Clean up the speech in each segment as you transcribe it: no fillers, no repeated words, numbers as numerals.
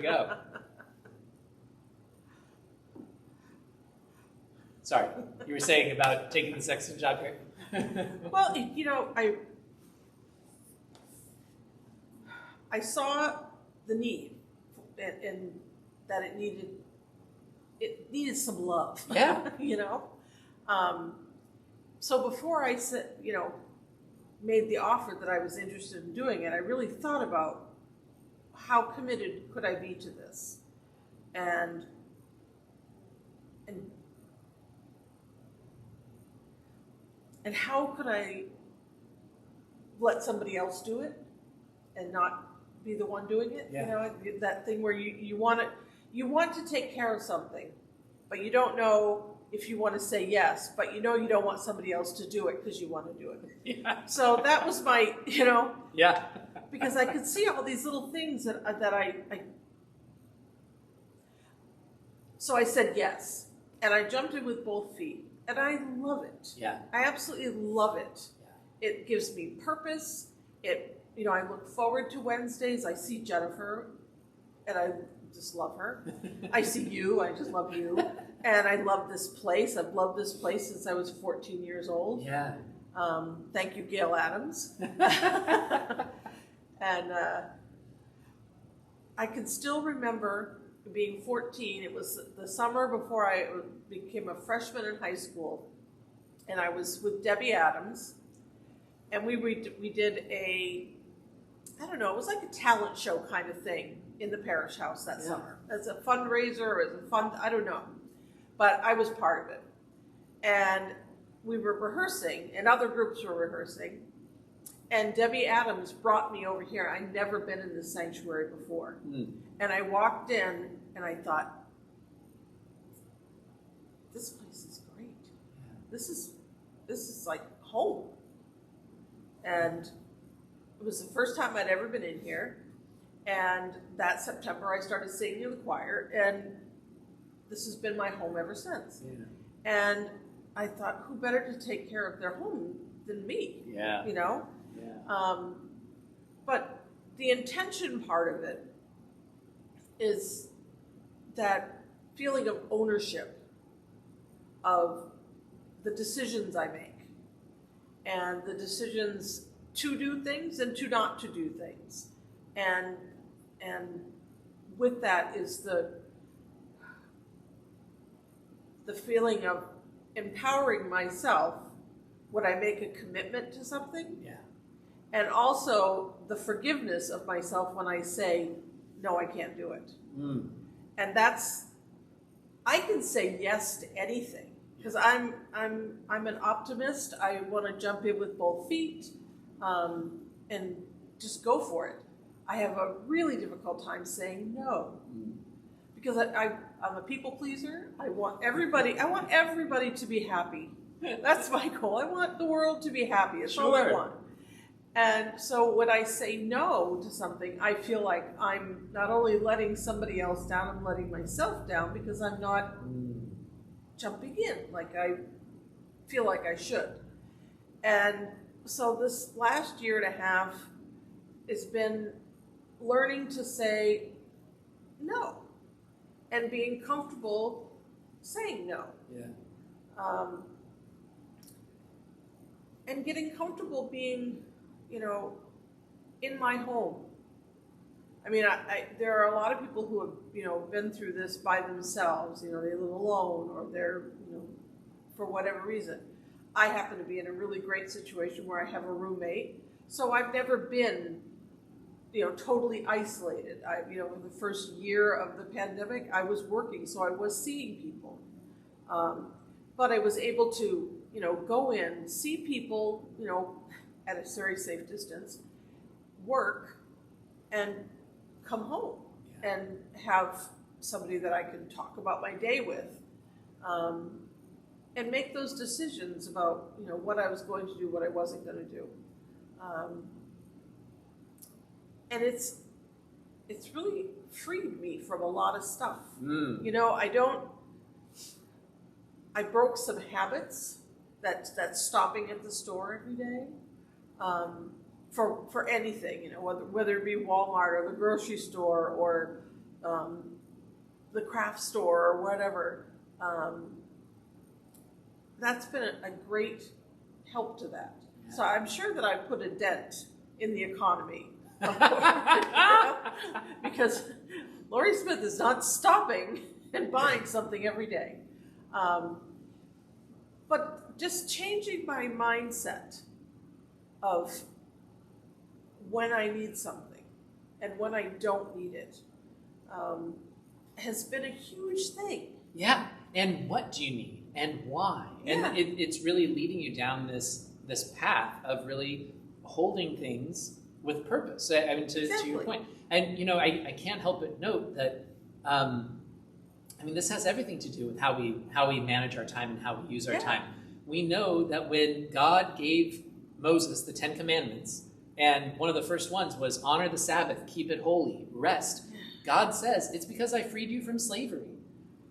go. Sorry, you were saying about taking the sexton job here? Well, I saw the need, and that it needed some love. Yeah. So before I said, made the offer that I was interested in doing it, I really thought about how committed could I be to this, and how could I let somebody else do it and not be the one doing it? Yeah. That thing where you want to take care of something, but you don't know if you want to say yes, but you don't want somebody else to do it because you want to do it. Yeah. So that was my, Yeah. because I could see all these little things that I so I said yes, and I jumped in with both feet, and I love it. Yeah. I absolutely love it. Yeah. It gives me purpose. I look forward to Wednesdays. I see Jennifer, and I just love her. I see you. I just love you. And I love this place. I've loved this place since I was 14 years old. Yeah. Thank you, Gail Adams. And I can still remember being 14. It was the summer before I became a freshman in high school. And I was with Debbie Adams. And we did it was like a talent show kind of thing in the parish house that summer. As a fundraiser, as a fund, I don't know. But I was part of it. And we were rehearsing, and other groups were rehearsing. And Debbie Adams brought me over here. I'd never been in this sanctuary before. Mm. And I walked in, and I thought, this place is great. This is like home. And it was the first time I'd ever been in here. And that September, I started singing in the choir, and this has been my home ever since. Yeah. And I thought, who better to take care of their home than me? Yeah. Yeah. But the intention part of it is that feeling of ownership of the decisions I make, and the decisions to do things and to not to do things. And with that is the feeling of empowering myself when I make a commitment to something. Yeah. And also the forgiveness of myself when I say, no, I can't do it. Mm. And I can say yes to anything because I'm an optimist. I want to jump in with both feet and just go for it. I have a really difficult time saying no because I'm a people pleaser. I want everybody to be happy. That's my goal. I want the world to be happy. It's all I want. And so when I say no to something, I feel like I'm not only letting somebody else down, I'm letting myself down because I'm not jumping in like I feel like I should. And so this last year and a half has been learning to say no and being comfortable saying no. Yeah. And getting comfortable being, in my home. I mean, there are a lot of people who have, been through this by themselves. They live alone or they're, for whatever reason. I happen to be in a really great situation where I have a roommate. So I've never been, totally isolated. In the first year of the pandemic, I was working, so I was seeing people. But I was able to, go in, see people, at a very safe distance, work, and come home and have somebody that I can talk about my day with, and make those decisions about, what I was going to do, what I wasn't going to do. And it's really freed me from a lot of stuff. I broke some habits that's stopping at the store every day. For anything, whether it be Walmart or the grocery store or the craft store or whatever. That's been a great help to that. So I'm sure that I put a dent in the economy. Because Laurie Smith is not stopping and buying something every day. But just changing my mindset of when I need something and when I don't need it has been a huge thing. Yeah, and what do you need and why? Yeah. And it's really leading you down this path of really holding things with purpose. I mean, to your point. And, you know, I can't help but note that, I mean, this has everything to do with how we manage our time and how we use our time. We know that when God gave Moses the 10 Commandments, and one of the first ones was honor the Sabbath, keep it holy, rest. God says, it's because I freed you from slavery.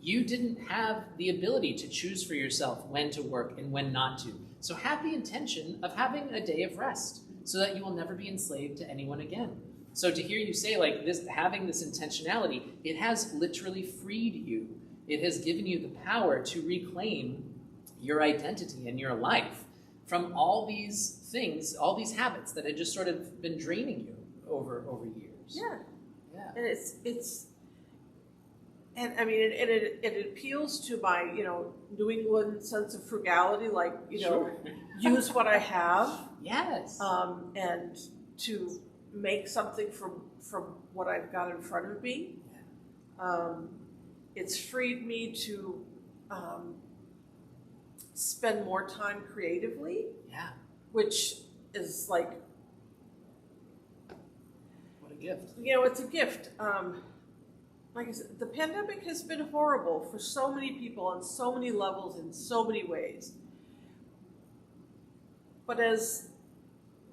You didn't have the ability to choose for yourself when to work and when not to. So have the intention of having a day of rest so that you will never be enslaved to anyone again. So to hear you say like this, having this intentionality, it has literally freed you. It has given you the power to reclaim your identity and your life from all these things, all these habits that had just sort of been draining you over years. Yeah. Yeah. And it's and I mean it appeals to my, you know, New England sense of frugality, like, you know, use what I have. Yes. And to make something from what I've got in front of me. It's freed me to spend more time creatively. Yeah. Which is like, What a gift. you know, it's a gift. Like I said, the pandemic has been horrible for so many people on so many levels in so many ways. But as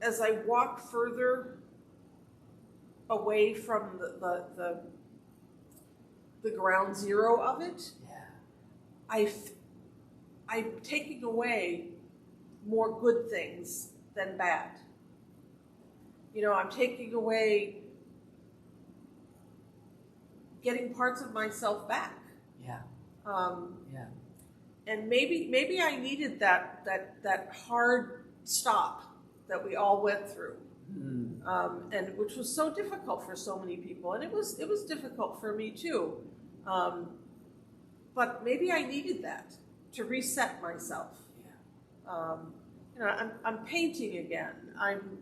I walk further away from the ground zero of it, I'm taking away more good things than bad. You know, I'm taking away getting parts of myself back. Yeah. And maybe I needed that hard stop that we all went through. And which was so difficult for so many people, and it was difficult for me too. But maybe I needed that to reset myself. You know, I'm painting again. I'm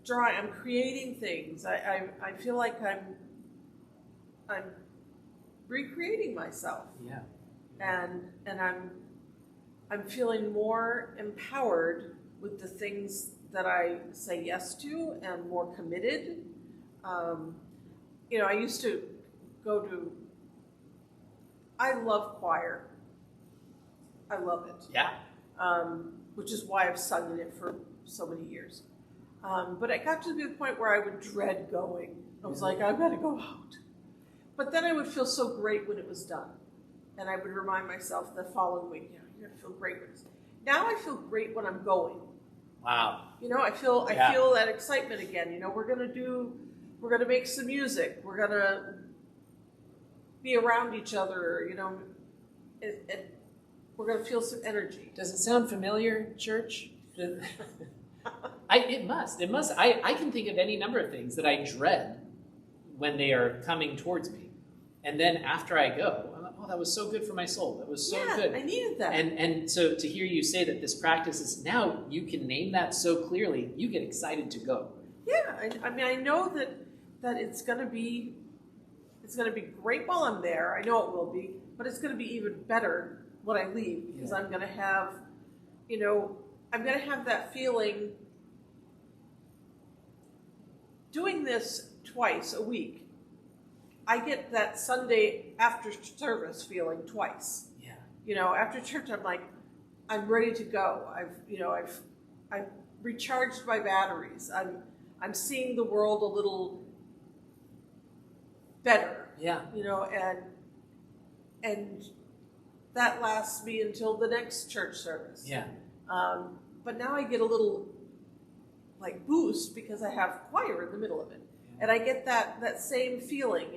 drawing. I'm creating things. I feel like I'm recreating myself. Yeah. And I'm feeling more empowered with the things that I say yes to and more committed. You know, I used to I love choir. I love it. Yeah. Which is why I've sung in it for so many years. But I got to the point where I would dread going. I was like, I've got to go out. But then I would feel so great when it was done. And I would remind myself the following week, you know, you're going to feel great when it's done. Now I feel great when I'm going. Wow. You know, I feel that excitement again. You know, we're gonna make some music. We're gonna be around each other. You know, we're gonna feel some energy. Does it sound familiar, church? It must. I can think of any number of things that I dread when they are coming towards me, and then after I go, I'm like, oh, that was so good for my soul. That was so good. I needed that. And so to hear you say that this practice is now you can name that so clearly, you get excited to go. Yeah, I mean, I know that it's gonna be great while I'm there. I know it will be, but it's gonna be even better when I leave because I'm gonna have, you know, I'm gonna have that feeling. Doing this twice a week, I get that Sunday after service feeling twice. Yeah. You know, after church, I'm like, I'm ready to go. I've recharged my batteries. I'm seeing the world a little better. Yeah. You know, and that lasts me until the next church service. Yeah. But now I get a little like boost because I have choir in the middle of it. And I get that same feeling,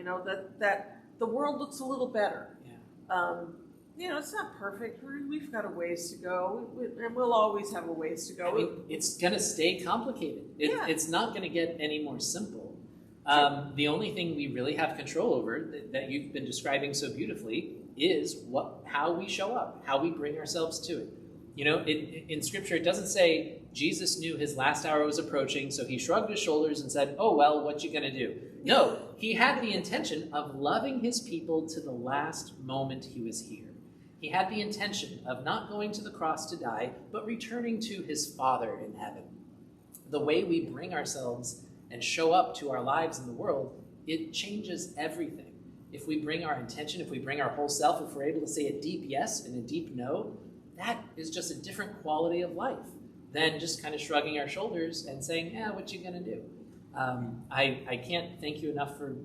that the world looks a little better. Yeah. It's not perfect. We've got a ways to go, and we'll always have a ways to go. I mean, it's going to stay complicated. It's not going to get any more simple. The only thing we really have control over that you've been describing so beautifully is how we show up, how we bring ourselves to it. In Scripture, it doesn't say Jesus knew his last hour was approaching, so he shrugged his shoulders and said, "Oh, well, what you going to do?" No, he had the intention of loving his people to the last moment he was here. He had the intention of not going to the cross to die, but returning to his Father in heaven. The way we bring ourselves and show up to our lives in the world, it changes everything. If we bring our intention, if we bring our whole self, if we're able to say a deep yes and a deep no, that is just a different quality of life than just kind of shrugging our shoulders and saying, "Yeah, what you gonna do?" I can't thank you enough for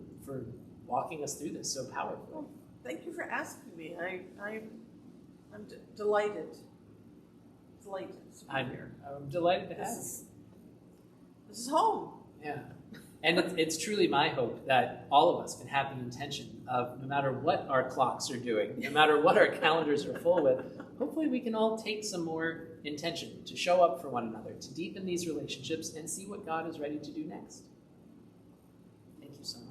walking us through this so powerfully. Well, thank you for asking me. I'm delighted. Delighted to be here. I'm delighted to have you. This is home. Yeah. And it's truly my hope that all of us can have the intention of, no matter what our clocks are doing, no matter what our calendars are full with, hopefully we can all take some more intention to show up for one another, to deepen these relationships, and see what God is ready to do next. Thank you so much.